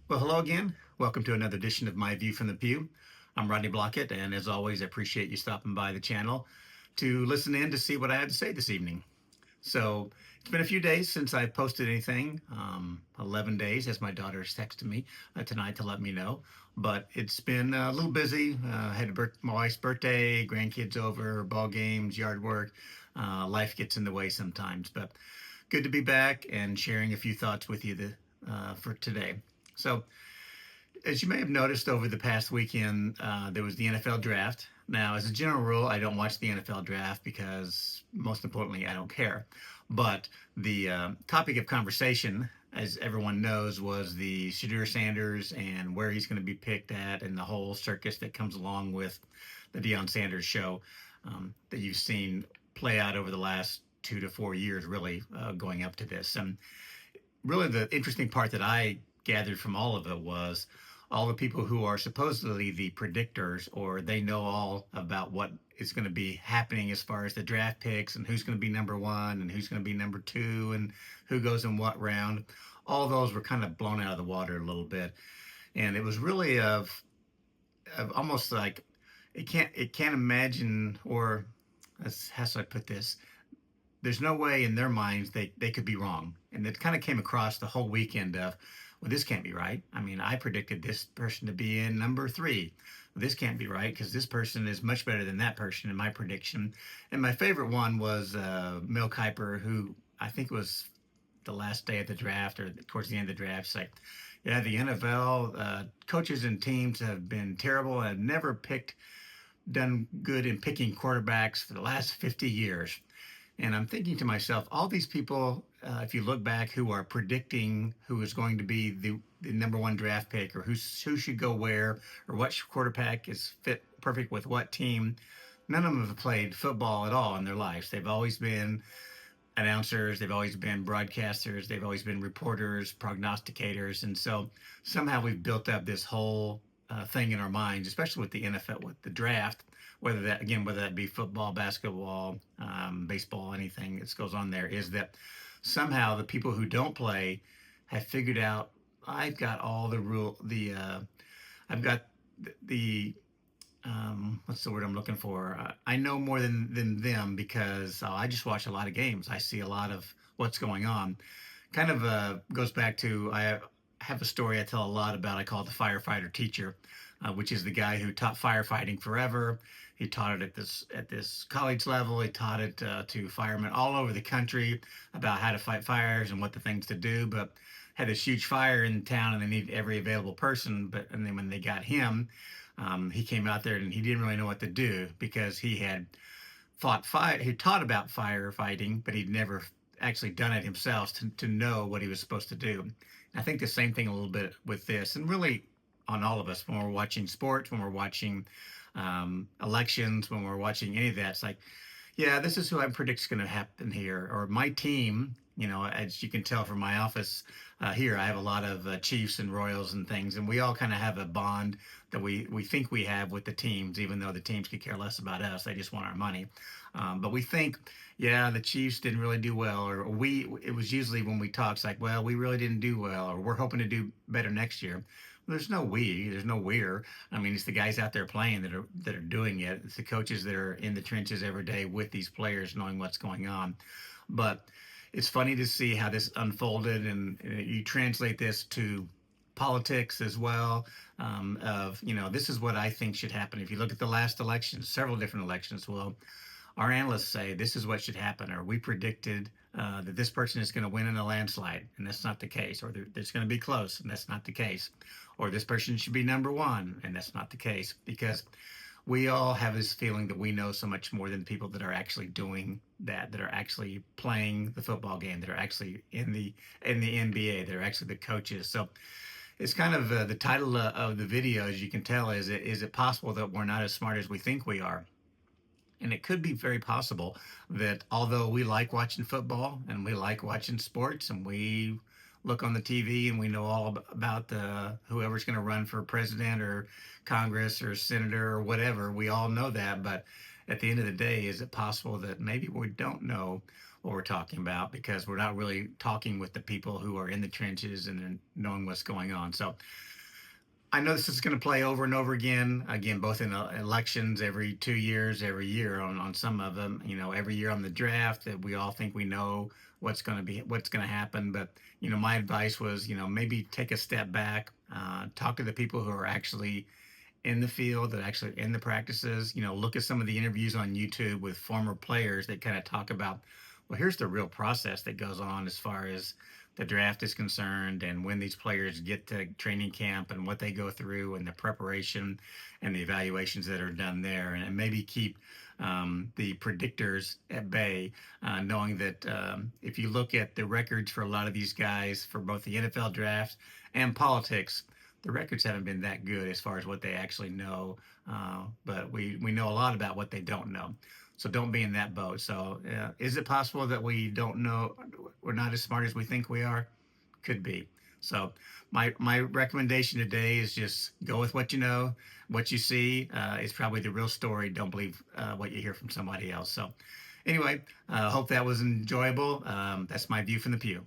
Well, hello again. Welcome to another edition of My View from the Pew. I'm Rodney Blockett, and as always, I appreciate you stopping by the channel to listen in to see what I had to say this evening. So, it's been a few days since I posted anything. 11 days, as my daughter's texted me tonight to let me know. But it's been a little busy. Had my wife's birthday, grandkids over, ball games, yard work. Life gets in the way sometimes. But good to be back and sharing a few thoughts with you for today. So, as you may have noticed over the past weekend, there was the NFL draft. Now, as a general rule, I don't watch the NFL draft because, most importantly, I don't care. But the topic of conversation, as everyone knows, was the Shedeur Sanders and where he's going to be picked at, and the whole circus that comes along with the Deion Sanders show that you've seen play out over the last 2 to 4 years, really, going up to this. And really, the interesting part that I gathered from all of it was all the people who are supposedly the predictors, or they know all about what is going to be happening as far as the draft picks and who's going to be number one and who's going to be number two and who goes in what round. All those were kind of blown out of the water a little bit, and it was really of almost like it can't imagine, or how should I put this? There's no way in their minds they could be wrong. And it kind of came across the whole weekend of, well, this can't be right. I mean, I predicted this person to be in number three. Well, this can't be right because this person is much better than that person in my prediction. And my favorite one was Mel Kiper, who I think was the last day of the draft or towards the end of the draft. It's like, yeah, the NFL coaches and teams have been terrible and have never done good in picking quarterbacks for the last 50 years. And I'm thinking to myself, all these people, if you look back, who are predicting who is going to be the number one draft pick, or who should go where, or what quarterback is fit perfect with what team, none of them have played football at all in their lives. They've always been announcers, they've always been broadcasters, they've always been reporters, prognosticators. And so somehow we've built up this whole thing in our minds, especially with the NFL, with the draft, whether that be football, basketball, baseball, anything that goes on there, is that somehow the people who don't play have figured out, I've got all the rule, I've got the what's the word I'm looking for? I know more than them because I just watch a lot of games. I see a lot of what's going on. Kind of goes back to, I have a story I tell a lot about. I call it the firefighter teacher, which is the guy who taught firefighting forever. He taught it at this college level. He taught it to firemen all over the country about how to fight fires and what the things to do. But had this huge fire in town, and they needed every available person. And then when they got him, he came out there and he didn't really know what to do because he had fought fire. He taught about firefighting, but he'd never actually done it himself to know what he was supposed to do. And I think the same thing a little bit with this, and really on all of us when we're watching sports, when we're watching elections, when we're watching any of that. It's like, yeah, this is who I predict is going to happen here, or my team. You know, as you can tell from my office here, I have a lot of Chiefs and Royals and things, and we all kind of have a bond that we think we have with the teams, even though the teams could care less about us. They just want our money. But we think, yeah, the Chiefs didn't really do well, or it was usually when we talk, it's like, well, we really didn't do well, or we're hoping to do better next year. There's no there's no we're. I mean, it's the guys out there playing that are doing it. It's the coaches that are in the trenches every day with these players, knowing what's going on. But it's funny to see how this unfolded, and you translate this to politics as well. This is what I think should happen. If you look at the last elections, several different elections, well, our analysts say this is what should happen, or we predicted that this person is going to win in a landslide, and that's not the case, or it's going to be close, and that's not the case, or this person should be number one, and that's not the case, because we all have this feeling that we know so much more than people that are actually doing that are actually playing the football game, that are actually in the NBA, that are actually the coaches. So it's kind of the title of the video, as you can tell, is it possible that we're not as smart as we think we are? And it could be very possible that although we like watching football and we like watching sports, and we look on the TV and we know all about whoever's going to run for president or Congress or senator or whatever, we all know that. But at the end of the day, is it possible that maybe we don't know what we're talking about, because we're not really talking with the people who are in the trenches and then knowing what's going on. So I know this is going to play over and over again, both in elections every 2 years, every year on some of them, every year on the draft, that we all think we know what's going to happen. But, my advice was, maybe take a step back, talk to the people who are actually in the field, that actually in the practices. Look at some of the interviews on YouTube with former players that kind of talk about, well, here's the real process that goes on as far as the draft is concerned, and when these players get to training camp and what they go through, and the preparation and the evaluations that are done there, and maybe keep the predictors at bay, knowing that if you look at the records for a lot of these guys for both the NFL draft and politics, the records haven't been that good as far as what they actually know. But we know a lot about what they don't know. So don't be in that boat. So is it possible that we don't know, we're not as smart as we think we are? Could be. So my recommendation today is just go with what you know. What you see is probably the real story. Don't believe what you hear from somebody else. So anyway, hope that was enjoyable. That's my view from the pew.